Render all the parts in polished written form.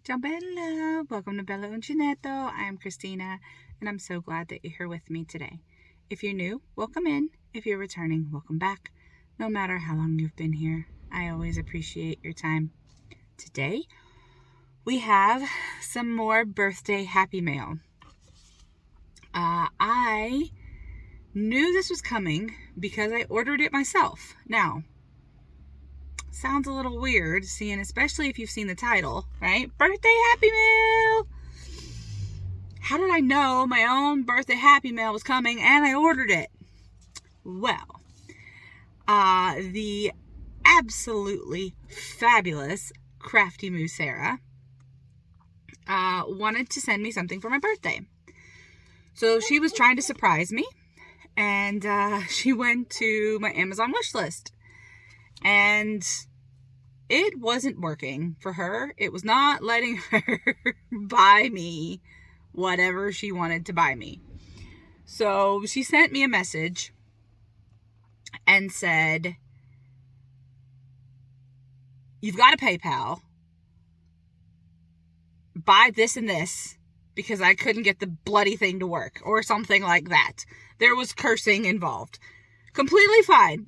Ciao Bella! Welcome to Bella Uncinetto. I'm Christina, and I'm so glad that you're here with me today. If you're new, welcome in. If you're returning, welcome back. No matter how long you've been here, I always appreciate your time. Today, we have some more birthday happy mail. I knew this was coming because I ordered it myself. Now, sounds a little weird, especially if you've seen the title, right? Birthday Happy Mail! How did I know my own birthday Happy Mail was coming and I ordered it? Well, the absolutely fabulous Crafty Moo Sarah wanted to send me something for my birthday. So she was trying to surprise me, and she went to my Amazon wish list. And it wasn't working for her. It was not letting her buy me whatever she wanted to buy me. So she sent me a message and said, "You've got a PayPal. Buy this and this because I couldn't get the bloody thing to work," or something like that. There was cursing involved. Completely fine.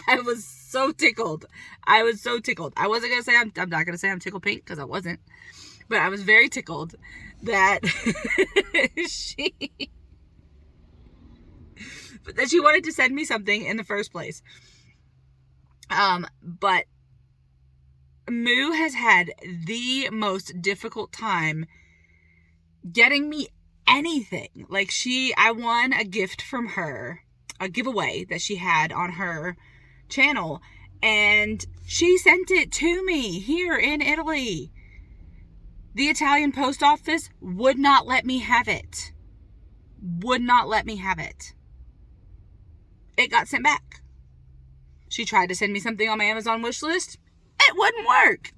I was so tickled. I wasn't going to say, I'm not going to say I'm tickled pink because I wasn't. But I was very tickled that she wanted to send me something in the first place. But Moo has had the most difficult time getting me anything. I won a gift from her, a giveaway that she had on her channel, and she sent it to me here in Italy. The Italian post office would not let me have it. It got sent back. She tried to send me something on my Amazon wish list. It wouldn't work.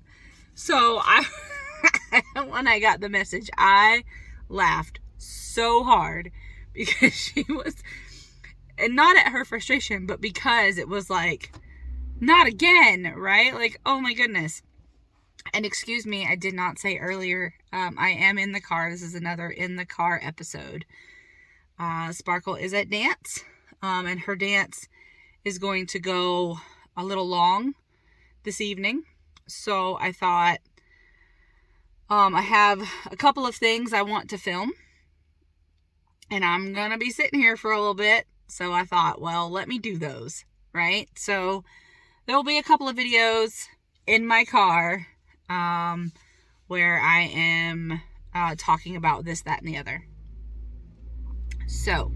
So when I got the message, I laughed so hard because she was, and not at her frustration, but because it was like, not again, right? Like, oh my goodness. And excuse me, I did not say earlier, I am in the car. This is another in the car episode. Sparkle is at dance, and her dance is going to go a little long this evening. So I thought, I have a couple of things I want to film, and I'm going to be sitting here for a little bit. So I thought, well, let me do those, right? So there will be a couple of videos in my car where I am talking about this, that, and the other. So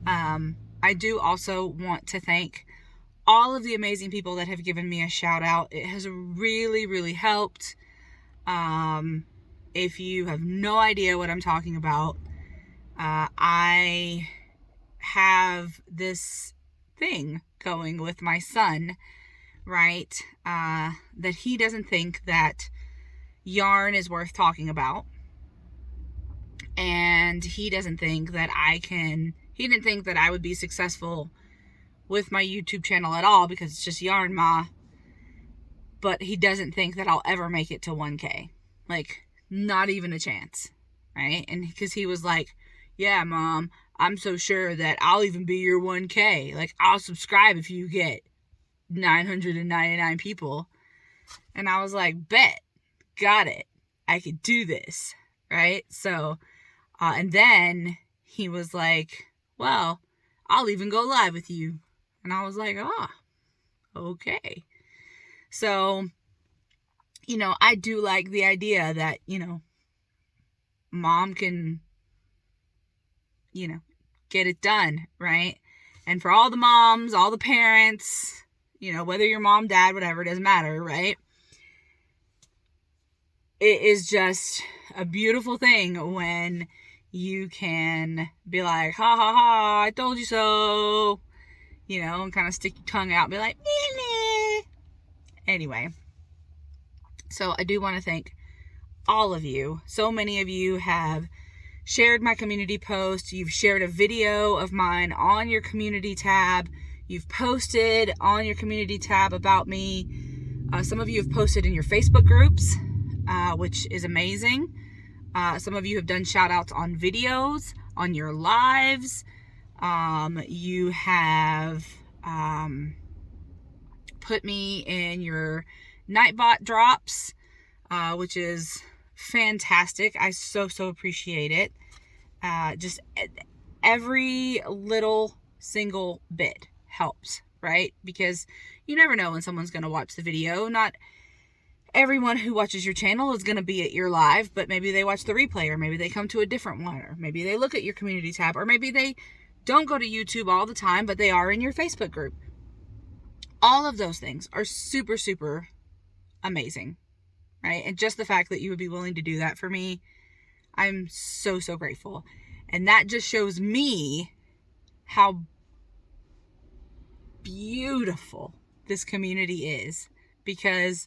I do also want to thank all of the amazing people that have given me a shout out. It has really, really helped. If you have no idea what I'm talking about, I have this thing going with my son, right? That he doesn't think that yarn is worth talking about. And he doesn't think that he didn't think that I would be successful with my YouTube channel at all because it's just Yarn Ma. But he doesn't think that I'll ever make it to 1K. Like, not even a chance, right? And because he was like, "Yeah, Mom, I'm so sure that I'll even be your 1K. Like, I'll subscribe if you get 999 people." And I was like, bet, got it. I could do this, right? So, and then he was like, "Well, I'll even go live with you." And I was like, okay. So, I do like the idea that, Mom can, get it done, right? And for all the moms, all the parents, whether you're mom, dad, whatever, it doesn't matter, right? It is just a beautiful thing when you can be like, "Ha ha ha, I told you so," and kind of stick your tongue out and be like, "Meh." Anyway, so I do want to thank all of you. So many of you have shared my community post. You've shared a video of mine on your community tab. You've posted on your community tab about me. Some of you have posted in your Facebook groups. which is amazing. Some of you have done shout outs on videos, on your lives. You have put me in your Nightbot drops, which is fantastic. I so appreciate it. Just every little single bit helps, right? Because you never know when someone's going to watch the video. Not everyone who watches your channel is going to be at your live, but maybe they watch the replay, or maybe they come to a different one, or maybe they look at your community tab, or maybe they don't go to YouTube all the time, but they are in your Facebook group. All of those things are super amazing, right? And just the fact that you would be willing to do that for me, I'm so grateful. And that just shows me how beautiful this community is, because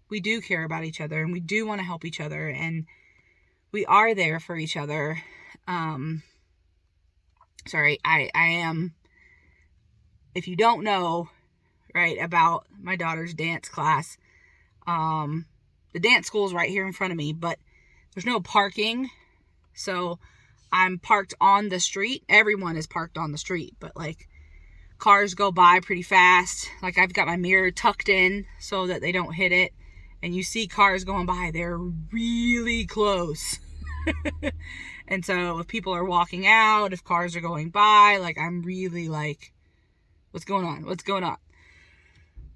we do care about each other, and we do want to help each other, and we are there for each other. Sorry, I am, if you don't know, right, about my daughter's dance class, the dance school is right here in front of me, but there's no parking, so I'm parked on the street. Everyone is parked on the street, but like cars go by pretty fast. Like I've got my mirror tucked in so that they don't hit it, and you see cars going by, they're really close. And so if people are walking out, if cars are going by, like I'm really like, what's going on?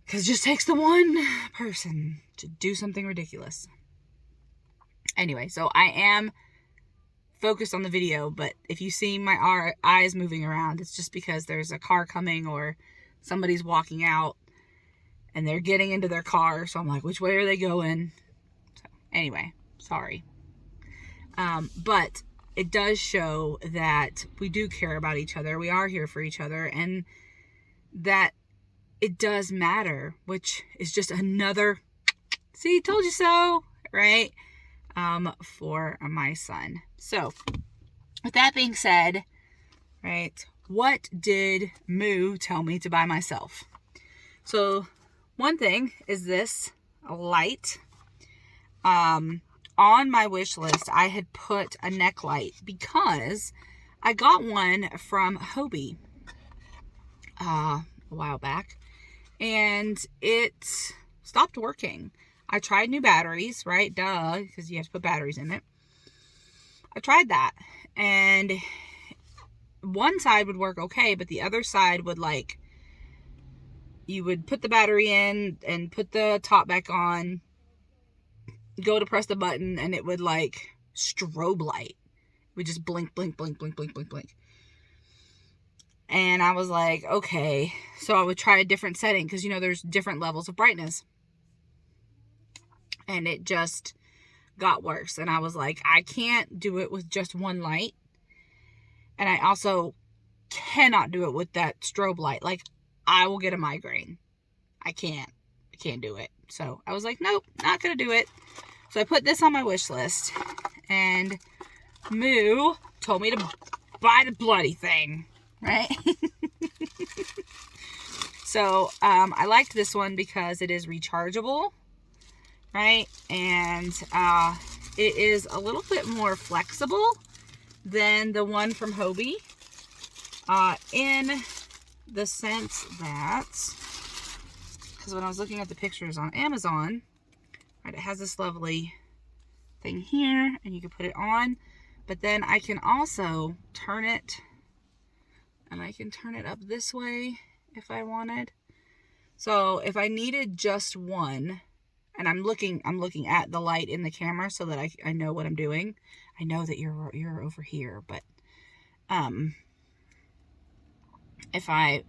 Because it just takes the one person to do something ridiculous. Anyway, so I am focused on the video, but if you see my eyes moving around, it's just because there's a car coming, or somebody's walking out and they're getting into their car. So I'm like, which way are they going? So anyway, sorry. But it does show that we do care about each other. We are here for each other, and that it does matter, which is just another, see, told you so, right? For my son. So with that being said, right, what did Moo tell me to buy myself? So one thing is this light. On my wish list, I had put a neck light because I got one from Hobie a while back, and it stopped working. I tried new batteries, right? Duh, because you have to put batteries in it. I tried that, and one side would work okay, but the other side would, like, you would put the battery in and put the top back on, go to press the button, and it would, like, strobe light. It would just blink. And I was like, okay. So I would try a different setting, because, you know, there's different levels of brightness. And it just got worse. And I was like, I can't do it with just one light. And I also cannot do it with that strobe light. Like, I will get a migraine. I can't do it. So I was like, nope, not going to do it. So I put this on my wish list. And Moo told me to buy the bloody thing. Right? So I liked this one because it is rechargeable. Right? And it is a little bit more flexible than the one from Hobie. In the sense that, because when I was looking at the pictures on Amazon, right, it has this lovely thing here, and you can put it on, but then I can also turn it, and I can turn it up this way if I wanted. So if I needed just one, and I'm looking at the light in the camera so that I know what I'm doing. I know that you're over here, but if I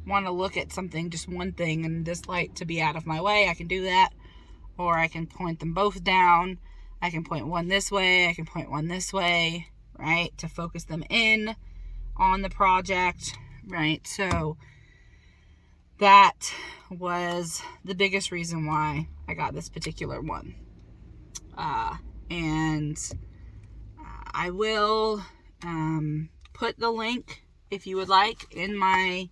want to look at something, just one thing, and this light to be out of my way, I can do that. Or I can point them both down. I can point one this way. I can point one this way, right? To focus them in on the project, right? So that was the biggest reason why I got this particular one. And I will put the link, if you would like, in my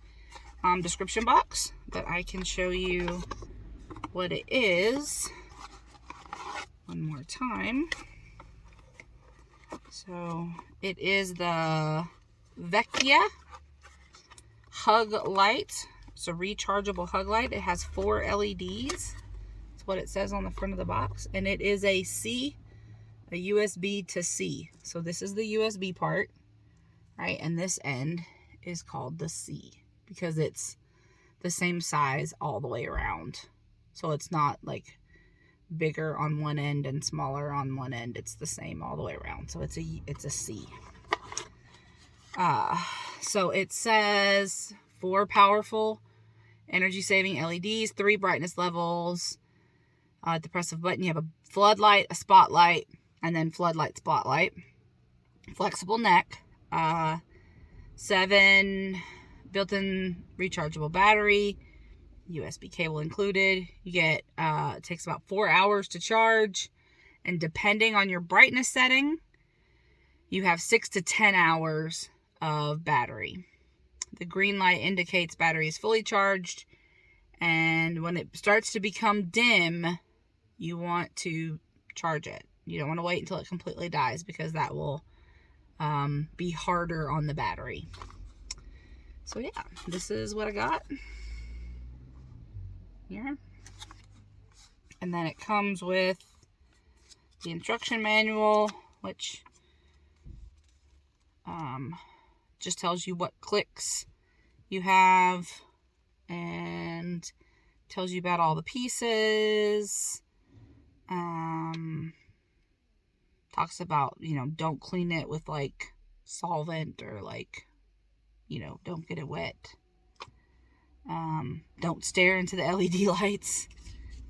description box, but I can show you what it is. one more time. So it is the Vecchia Hug Light. It's a rechargeable hug light. It has 4 LEDs. That's what it says on the front of the box. And it is a USB to C. So this is the USB part, right? And this end is called the C because it's the same size all the way around. So it's not like bigger on one end and smaller on one end. It's the same all the way around. So it's a C. So it says 4 powerful energy saving LEDs, 3 brightness levels. At the press of a button, you have a floodlight, a spotlight, and then floodlight, spotlight. Flexible neck. 7 built-in rechargeable battery. USB cable included. You get, it takes about 4 hours to charge. And depending on your brightness setting, you have 6 to 10 hours of battery. The green light indicates battery is fully charged. And when it starts to become dim, you want to charge it. You don't want to wait until it completely dies because that will be harder on the battery. So yeah, this is what I got here. And then it comes with the instruction manual, which just tells you what clicks you have and tells you about all the pieces. Talks about, don't clean it with like solvent or like, don't get it wet. Don't stare into the LED lights.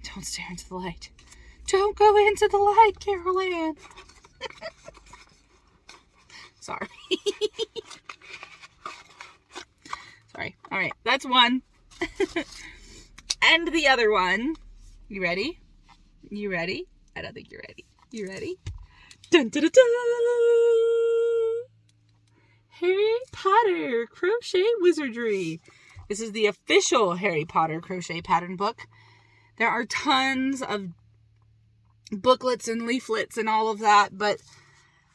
Don't stare into the light. Don't go into the light, Carol Ann. Sorry. Sorry. All right, that's one. And the other one. You ready? You ready? I don't think you're ready. You ready? Dun, dun, dun, dun. Harry Potter Crochet Wizardry. This is the official Harry Potter crochet pattern book. There are tons of booklets and leaflets and all of that, but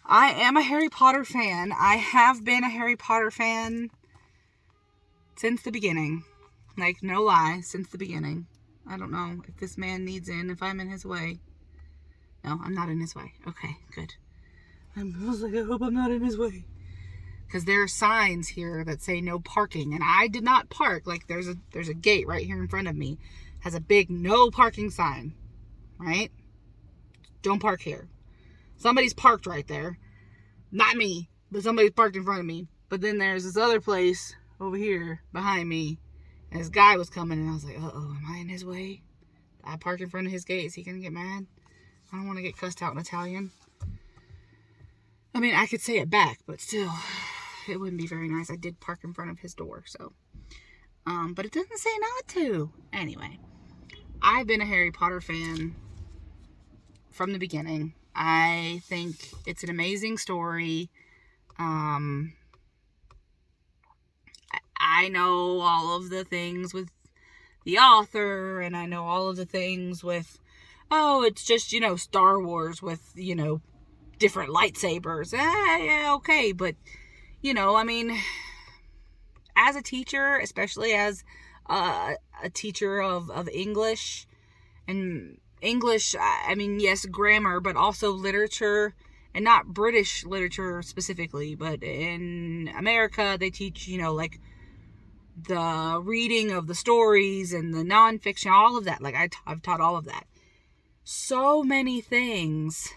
I am a Harry Potter fan. I have been a Harry Potter fan since the beginning. Like, no lie, since the beginning. I don't know if this man needs in, if I'm in his way. No, I'm not in his way. Okay, good. I was like, I hope I'm not in his way. Because there are signs here that say no parking. And I did not park. Like, there's a gate right here in front of me. Has a big no parking sign. Right? Don't park here. Somebody's parked right there. Not me. But somebody's parked in front of me. But then there's this other place over here behind me. And this guy was coming. And I was like, uh-oh, am I in his way? I parked in front of his gate. Is he going to get mad? I don't want to get cussed out in Italian. I mean, I could say it back, but still, it wouldn't be very nice. I did park in front of his door, so. But it doesn't say not to. Anyway, I've been a Harry Potter fan from the beginning. I think it's an amazing story. I know all of the things with the author, and I know all of the things with, oh, it's just, Star Wars with, different lightsabers. Yeah, okay, but, I mean, as a teacher, especially as a teacher of English, and English, I mean, yes, grammar, but also literature, and not British literature specifically, but in America, they teach, like, the reading of the stories and the nonfiction, all of that. Like, I've taught all of that. So many things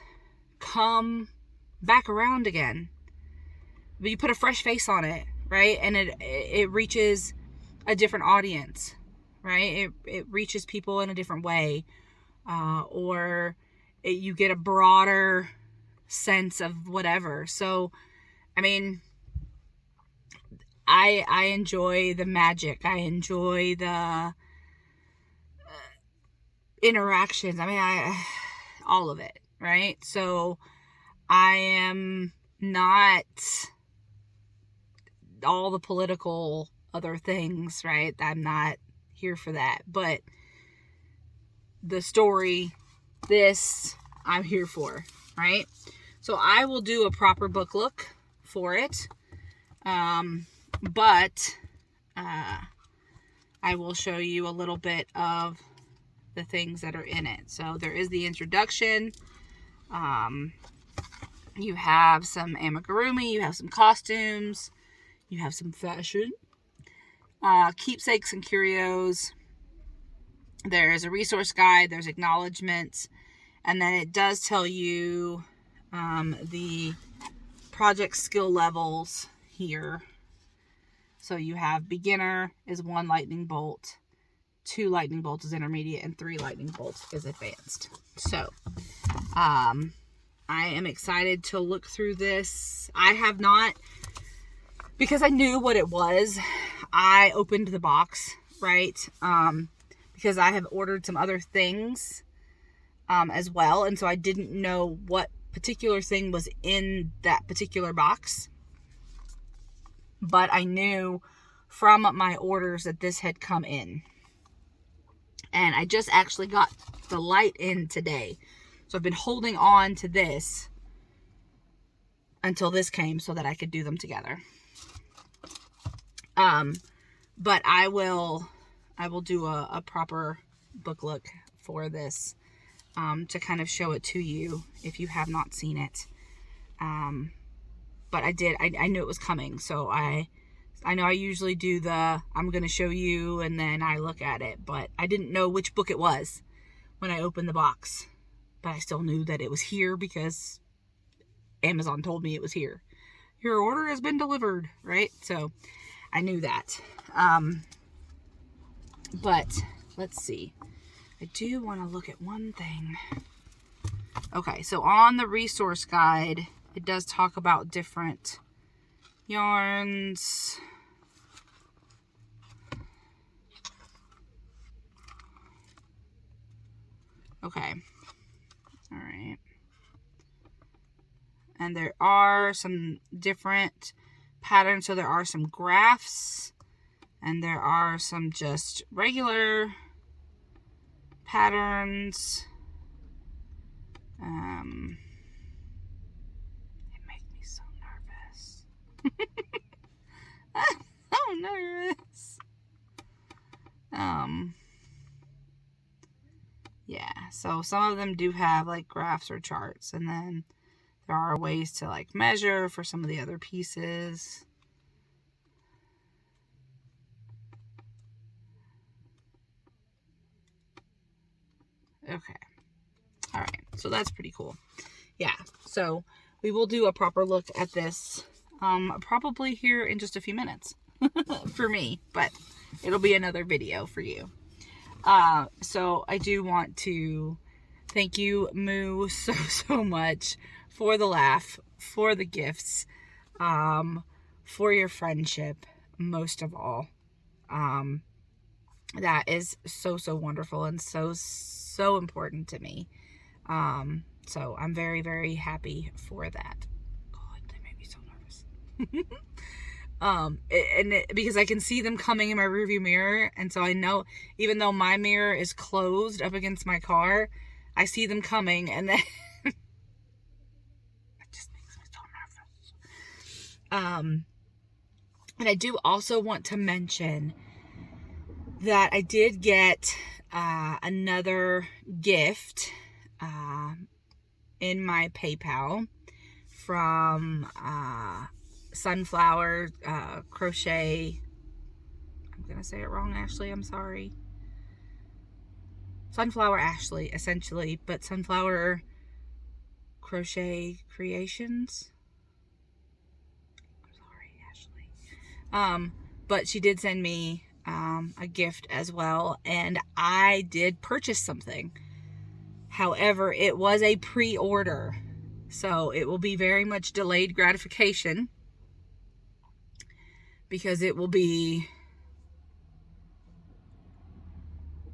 come back around again, but you put a fresh face on it, right? And it reaches a different audience, right? It reaches people in a different way, or you get a broader sense of whatever. So, I mean, I enjoy the magic. I enjoy the interactions. I mean, all of it, right? So I am not all the political other things, right? I'm not here for that. But the story, this, I'm here for, right? So I will do a proper book look for it. But I will show you a little bit of the things that are in it. So there is the introduction. You have some amigurumi, you have some costumes, you have some fashion, keepsakes and curios. There's a resource guide, there's acknowledgments, and then it does tell you the project skill levels here. So you have beginner is 1 lightning bolt, 2 lightning bolts is intermediate, and 3 lightning bolts is advanced. So I am excited to look through this. I have not, because I knew what it was, I opened the box, right? Because I have ordered some other things as well, and so I didn't know what particular thing was in that particular box. But I knew from my orders that this had come in. And I just actually got the light in today. So I've been holding on to this until this came so that I could do them together. But I will do a proper book look for this to kind of show it to you if you have not seen it. But I knew it was coming, so I know I usually do I'm going to show you and then I look at it, but I didn't know which book it was when I opened the box. But I still knew that it was here because Amazon told me it was here. Your order has been delivered, right? So I knew that. But let's see. I do want to look at one thing. Okay, so on the resource guide, it does talk about different yarns. Okay. All right. And there are some different patterns. So there are some graphs and there are some just regular patterns. It makes me so nervous. I'm so nervous. Yeah, so some of them do have like graphs or charts, and then there are ways to like measure for some of the other pieces. Okay. All right. So that's pretty cool. Yeah. So we will do a proper look at this probably here in just a few minutes for me, but it'll be another video for you. So I do want to thank you, Moo, so much for the laugh, for the gifts, for your friendship, most of all. That is so wonderful and so important to me. So I'm very, very happy for that. God, that made me so nervous. Because I can see them coming in my rearview mirror, and so I know, even though my mirror is closed up against my car, I see them coming, and then it just makes me so nervous. And I do also want to mention that I did get another gift in my PayPal from Sunflower Crochet. I'm gonna say it wrong, Ashley, I'm sorry. Sunflower Ashley, essentially, but Sunflower Crochet Creations. I'm sorry, Ashley. But she did send me a gift as well, and I did purchase something. However, it was a pre-order, so it will be very much delayed gratification because it will be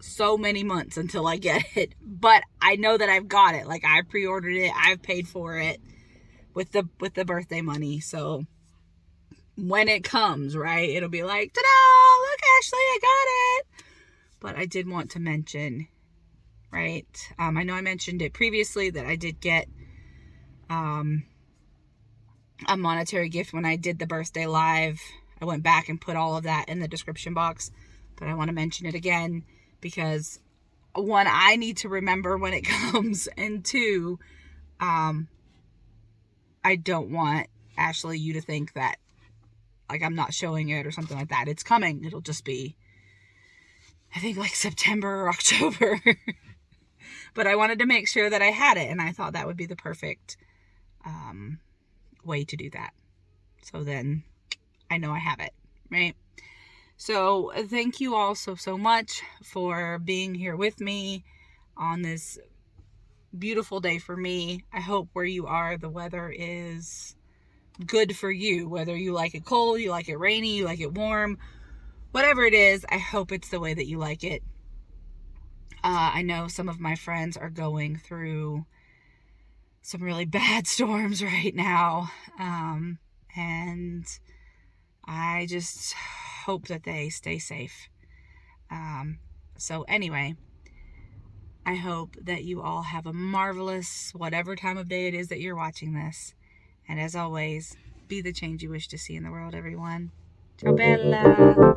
so many months until I get it. But I know that I've got it. Like, I pre-ordered it, I've paid for it with the birthday money. So when it comes, right, it'll be like, ta-da! Look, Ashley, I got it. But I did want to mention right? I know I mentioned it previously that I did get a monetary gift when I did the birthday live. I went back and put all of that in the description box, but I want to mention it again because one, I need to remember when it comes, and two, I don't want Ashley, you to think that like I'm not showing it or something like that. It's coming. It'll just be, I think, like September or October. But I wanted to make sure that I had it, and I thought that would be the perfect way to do that. So then I know I have it, right? So thank you all so much for being here with me on this beautiful day for me. I hope where you are, the weather is good for you, whether you like it cold, you like it rainy, you like it warm, whatever it is. I hope it's the way that you like it. I know some of my friends are going through some really bad storms right now, and I just hope that they stay safe. So anyway, I hope that you all have a marvelous whatever time of day it is that you're watching this. And as always, be the change you wish to see in the world, everyone. Ciao bella!